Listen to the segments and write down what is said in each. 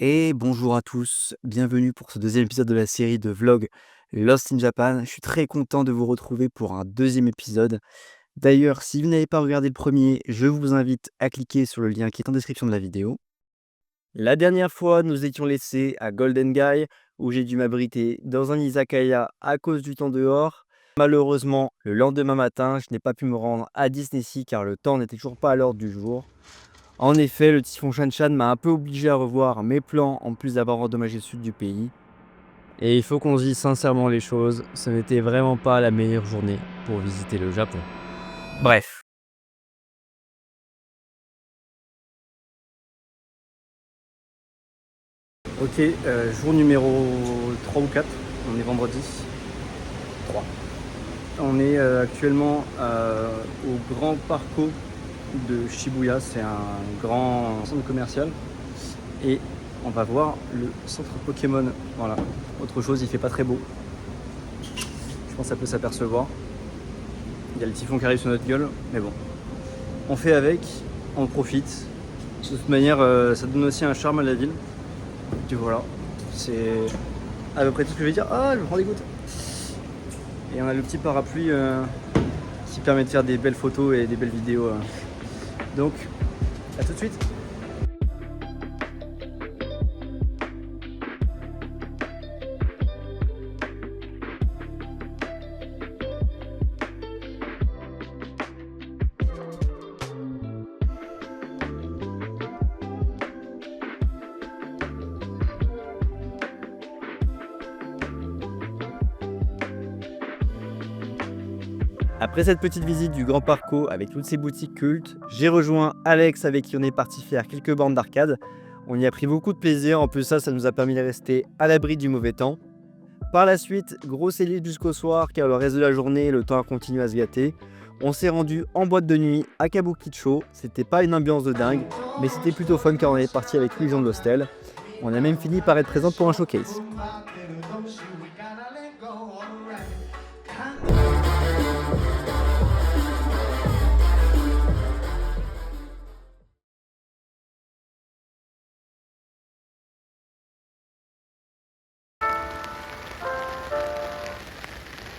Et bonjour à tous, bienvenue pour ce deuxième épisode de la série de vlogs Lost in Japan. Je suis très content de vous retrouver pour un deuxième épisode. D'ailleurs, si vous n'avez pas regardé le premier, je vous invite à cliquer sur le lien qui est en description de la vidéo. La dernière fois, nous étions laissés à Golden Gai, où j'ai dû m'abriter dans un izakaya à cause du temps dehors. Malheureusement, le lendemain matin, je n'ai pas pu me rendre à Disney Sea car le temps n'était toujours pas à l'ordre du jour. En effet, le typhon Shanshan m'a un peu obligé à revoir mes plans en plus d'avoir endommagé le sud du pays. Et il faut qu'on se dise sincèrement les choses, ce n'était vraiment pas la meilleure journée pour visiter le Japon. Bref. Ok, jour numéro 3 ou 4, on est vendredi 3. On est actuellement au Grand Parco de Shibuya, c'est un grand centre commercial. Et on va voir le centre Pokémon. Voilà, autre chose, il fait pas très beau. Je pense que ça peut s'apercevoir. Il y a le typhon qui arrive sur notre gueule, mais bon. On fait avec, on profite. De toute manière, ça donne aussi un charme à la ville. Et voilà, c'est à peu près tout ce que je vais dire. Ah, je me prends des gouttes. Et on a le petit parapluie qui permet de faire des belles photos et des belles vidéos. Donc, à tout de suite. Après cette petite visite du Grand Parco avec toutes ces boutiques cultes, j'ai rejoint Alex avec qui on est parti faire quelques bornes d'arcade. On y a pris beaucoup de plaisir, en plus ça nous a permis de rester à l'abri du mauvais temps. Par la suite, grosse élite jusqu'au soir car le reste de la journée, le temps a continué à se gâter. On s'est rendu en boîte de nuit à Kabukicho, c'était pas une ambiance de dingue, mais c'était plutôt fun car on est parti avec tous les gens de l'hostel. On a même fini par être présent pour un showcase.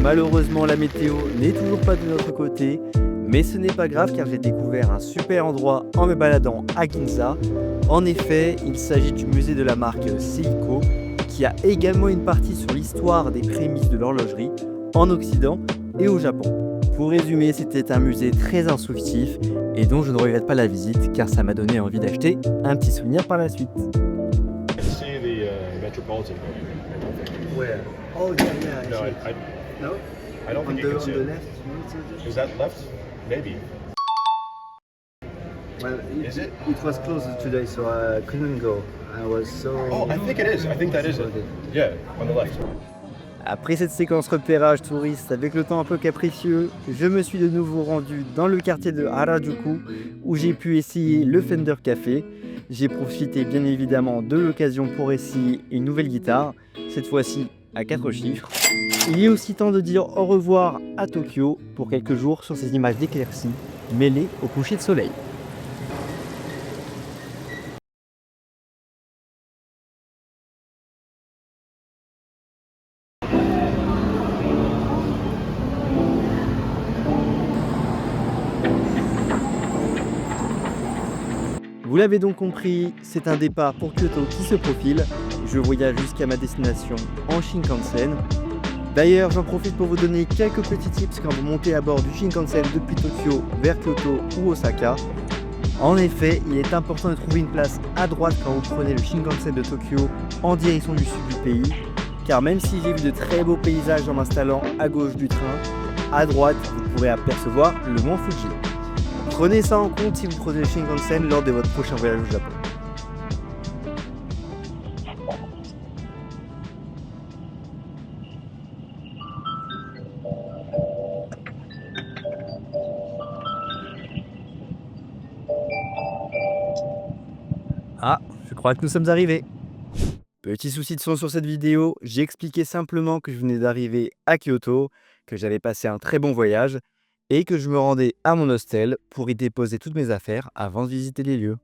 Malheureusement, la météo n'est toujours pas de notre côté, mais ce n'est pas grave car j'ai découvert un super endroit en me baladant à Ginza. En effet, il s'agit du musée de la marque Seiko, qui a également une partie sur l'histoire des prémices de l'horlogerie en Occident et au Japon. Pour résumer, c'était un musée très instructif et dont je ne regrette pas la visite car ça m'a donné envie d'acheter un petit souvenir par la suite. See the Metropolitan building. Where? Oh yeah, yeah. No, No? I don't think you can see it. left? Is that left? Maybe. Well, Is it? It was closed today, so I couldn't go. I was so. Oh, I think it is. I think that is it. Yeah, on the left. Après cette séquence repérage touriste avec le temps un peu capricieux, je me suis de nouveau rendu dans le quartier de Harajuku où j'ai pu essayer le Fender Café. J'ai profité bien évidemment de l'occasion pour essayer une nouvelle guitare, cette fois-ci à 4 chiffres. Il est aussi temps de dire au revoir à Tokyo pour quelques jours sur ces images d'éclaircies mêlées au coucher de soleil. Vous l'avez donc compris, c'est un départ pour Kyoto qui se profile. Je voyage jusqu'à ma destination en Shinkansen. D'ailleurs, j'en profite pour vous donner quelques petits tips quand vous montez à bord du Shinkansen depuis Tokyo vers Kyoto ou Osaka. En effet, il est important de trouver une place à droite quand vous prenez le Shinkansen de Tokyo en direction du sud du pays. Car même si j'ai vu de très beaux paysages en m'installant à gauche du train, à droite, vous pourrez apercevoir le mont Fuji. Prenez ça en compte si vous prenez le Shinkansen lors de votre prochain voyage au Japon. Ah, je crois que nous sommes arrivés. Petit souci de son sur cette vidéo, j'ai expliqué simplement que je venais d'arriver à Kyoto, que j'avais passé un très bon voyage et que je me rendais à mon hostel pour y déposer toutes mes affaires avant de visiter les lieux.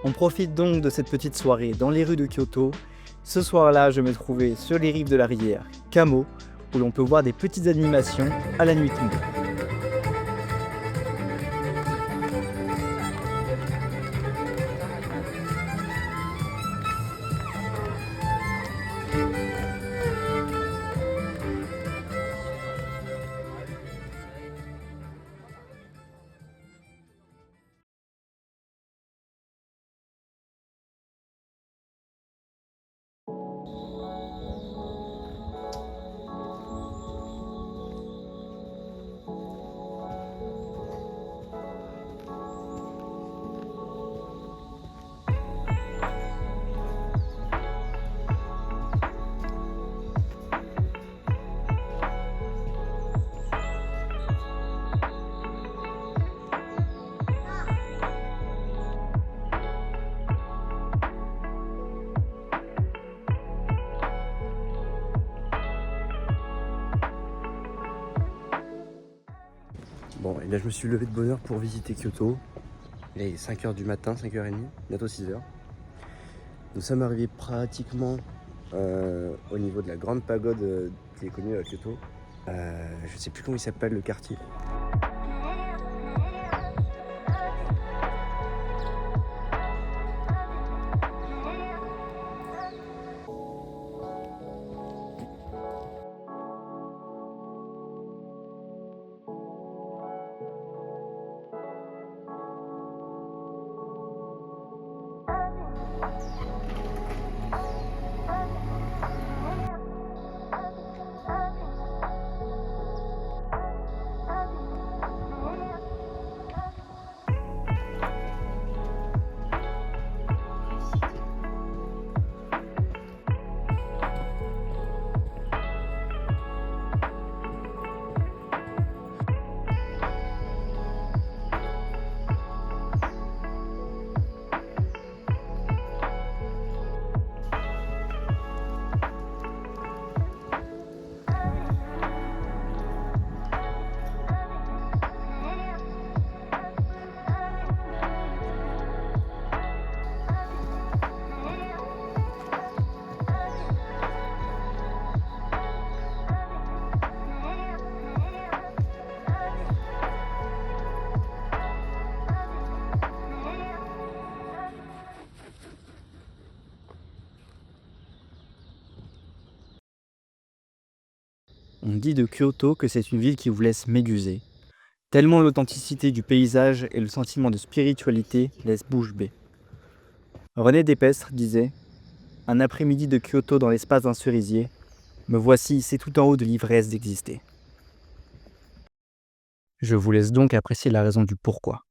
On profite donc de cette petite soirée dans les rues de Kyoto. Ce soir-là, je me trouvais sur les rives de la rivière Kamo, où l'on peut voir des petites animations à la nuit tombée. Bon, et là je me suis levé de bonne heure pour visiter Kyoto. Il est 5h du matin, 5h30, bientôt 6h. Nous sommes arrivés pratiquement au niveau de la grande pagode qui est connue à Kyoto. Je sais plus comment il s'appelle le quartier. On dit de Kyoto que c'est une ville qui vous laisse méduser, tellement l'authenticité du paysage et le sentiment de spiritualité laissent bouche bée. René Despestre disait « Un après-midi de Kyoto dans l'espace d'un cerisier, me voici hissé tout en haut de l'ivresse d'exister. » Je vous laisse donc apprécier la raison du pourquoi.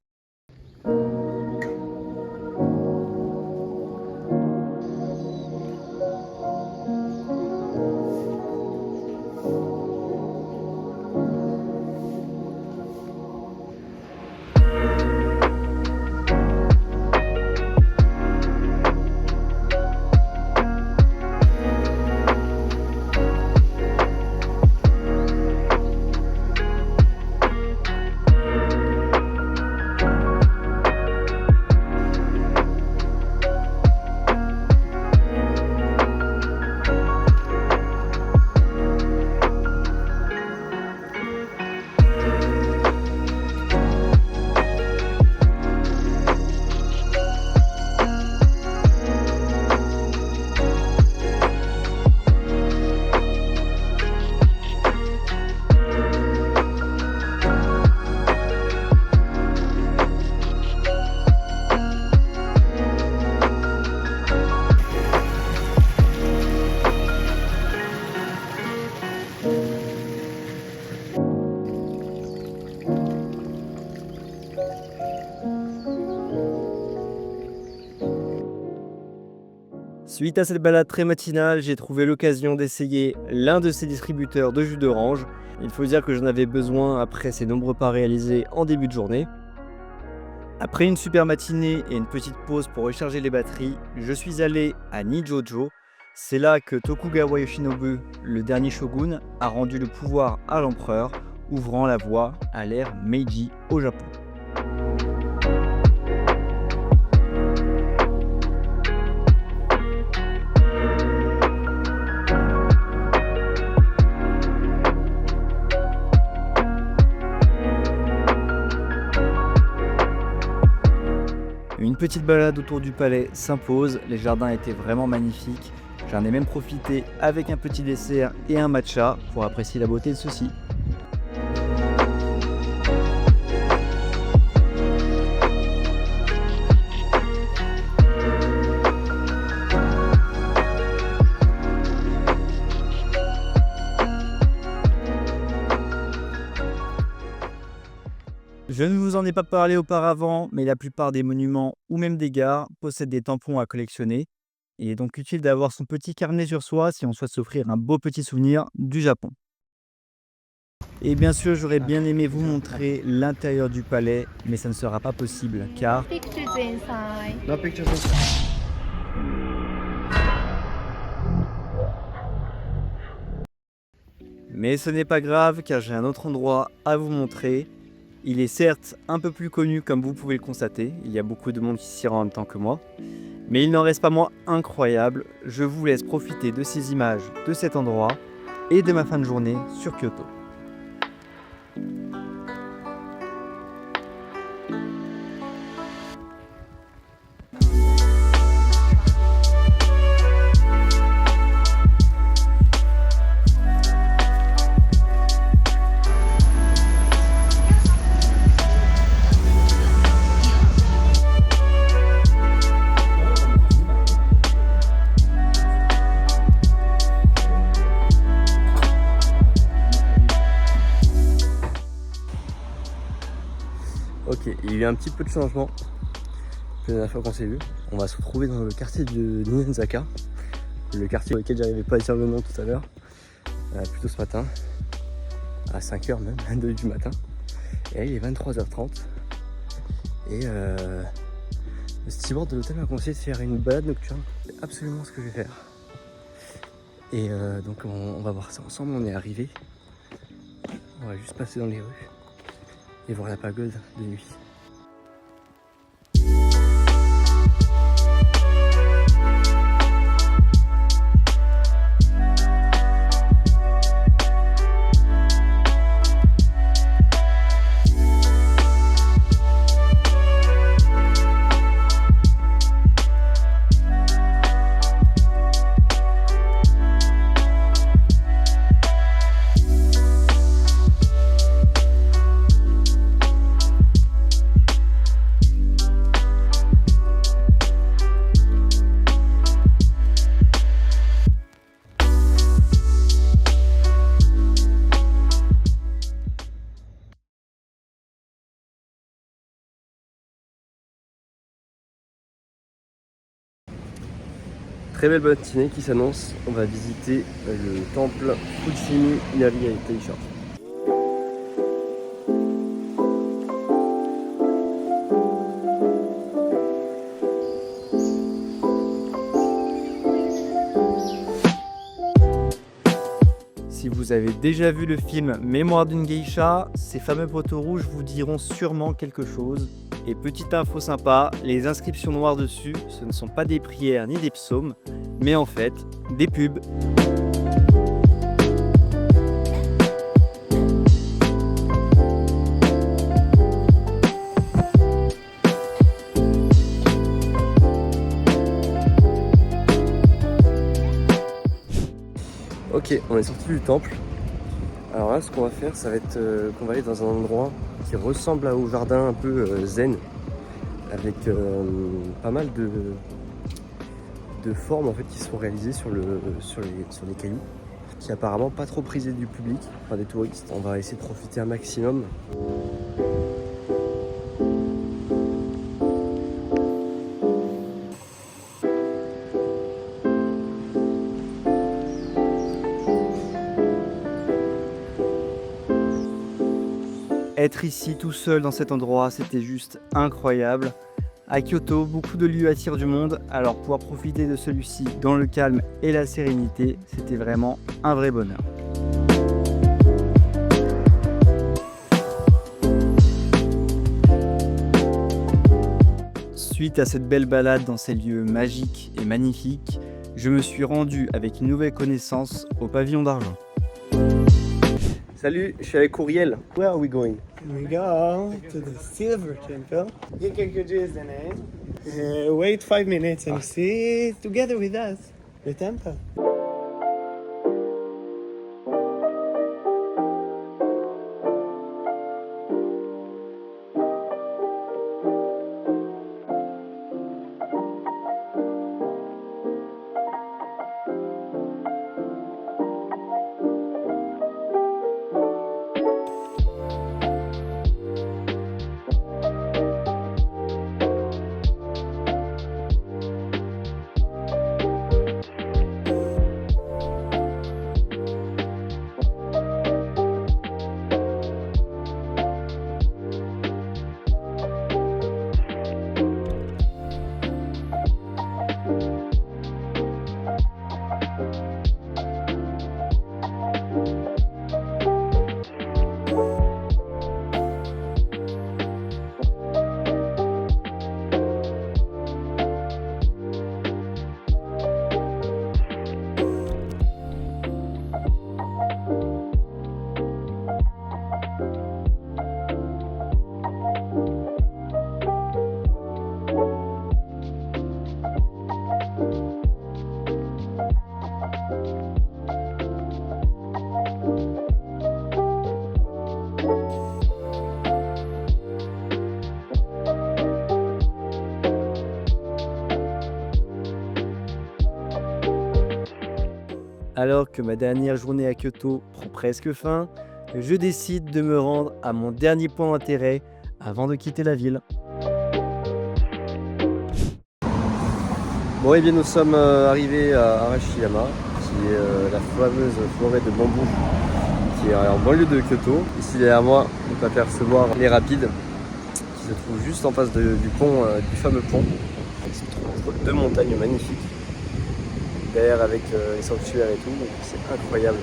Suite à cette balade très matinale, j'ai trouvé l'occasion d'essayer l'un de ces distributeurs de jus d'orange. Il faut dire que j'en avais besoin après ces nombreux pas réalisés en début de journée. Après une super matinée et une petite pause pour recharger les batteries, je suis allé à Nijojo. C'est là que Tokugawa Yoshinobu, le dernier shogun, a rendu le pouvoir à l'empereur, ouvrant la voie à l'ère Meiji au Japon. Une petite balade autour du palais s'impose, les jardins étaient vraiment magnifiques. J'en ai même profité avec un petit dessert et un matcha pour apprécier la beauté de ceux-ci. Je ne vous en ai pas parlé auparavant, mais la plupart des monuments ou même des gares possèdent des tampons à collectionner. Il est donc utile d'avoir son petit carnet sur soi si on souhaite s'offrir un beau petit souvenir du Japon. Et bien sûr, j'aurais bien aimé vous montrer l'intérieur du palais, mais ça ne sera pas possible car Pictures inside. No pictures inside. Mais ce n'est pas grave car j'ai un autre endroit à vous montrer. Il est certes un peu plus connu comme vous pouvez le constater, il y a beaucoup de monde qui s'y rend en même temps que moi. Mais il n'en reste pas moins incroyable, je vous laisse profiter de ces images de cet endroit et de ma fin de journée sur Kyoto. Ok, il y a eu un petit peu de changement la dernière fois qu'on s'est vu. On va se retrouver dans le quartier de Ninenzaka, le quartier auquel j'arrivais pas à dire le nom tout à l'heure, plutôt ce matin, à 5h même, 2h du matin. Et là, il est 23h30. Et le steward de l'hôtel m'a conseillé de faire une balade nocturne. C'est absolument ce que je vais faire. Et donc on va voir ça ensemble, on est arrivé. On va juste passer dans les rues et voir la pagode de nuit. Très belle matinée qui s'annonce. On va visiter le temple Fushimi Inari Taisha. Si vous avez déjà vu le film Mémoire d'une geisha, ces fameux poteaux rouges vous diront sûrement quelque chose. Et petite info sympa, les inscriptions noires dessus, ce ne sont pas des prières ni des psaumes, mais en fait, des pubs. Ok, on est sorti du temple. Alors là, ce qu'on va faire, ça va être qu'on va aller dans un endroit qui ressemble au jardin un peu zen, avec pas mal de formes en fait qui sont réalisées sur les cailloux, qui est apparemment pas trop prisé du public, enfin des touristes. On va essayer de profiter un maximum. Être ici tout seul dans cet endroit, c'était juste incroyable. À Kyoto, beaucoup de lieux attirent du monde, alors pouvoir profiter de celui-ci dans le calme et la sérénité, c'était vraiment un vrai bonheur. Suite à cette belle balade dans ces lieux magiques et magnifiques, je me suis rendu avec une nouvelle connaissance au pavillon d'argent. Salut, je suis avec Uriel. Where are we going? We go to the Silver Temple. Gekkeikyuji is the name. Wait 5 minutes and see together with us the temple. Alors que ma dernière journée à Kyoto prend presque fin, je décide de me rendre à mon dernier point d'intérêt avant de quitter la ville. Bon, et bien nous sommes arrivés à Arashiyama, qui est la fameuse forêt de bambou qui est en banlieue de Kyoto. Ici derrière moi, on peut apercevoir les rapides qui se trouvent juste en face du pont, du fameux pont, qui se trouve entre deux montagnes magnifiques. Derrière avec les sanctuaires et tout, donc c'est incroyable.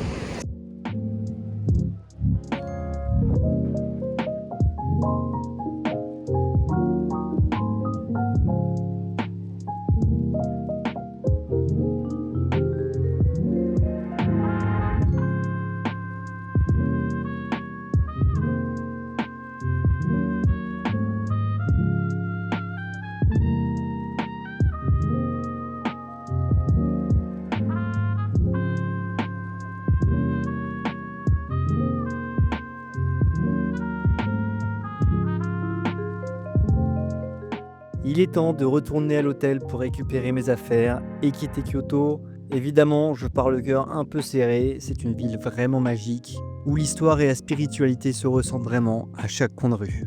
Il est temps de retourner à l'hôtel pour récupérer mes affaires et quitter Kyoto. Évidemment, je pars le cœur un peu serré, c'est une ville vraiment magique, où l'histoire et la spiritualité se ressentent vraiment à chaque coin de rue.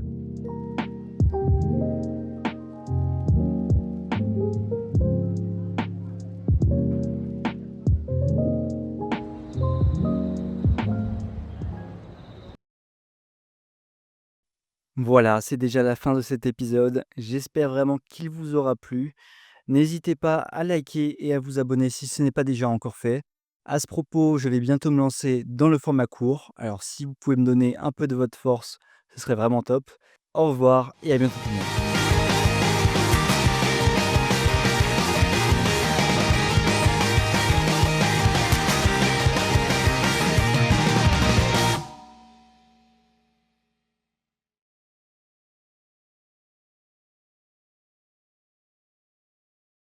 Voilà, c'est déjà la fin de cet épisode. J'espère vraiment qu'il vous aura plu. N'hésitez pas à liker et à vous abonner si ce n'est pas déjà encore fait. À ce propos, je vais bientôt me lancer dans le format court. Alors si vous pouvez me donner un peu de votre force, ce serait vraiment top. Au revoir et à bientôt tout le monde.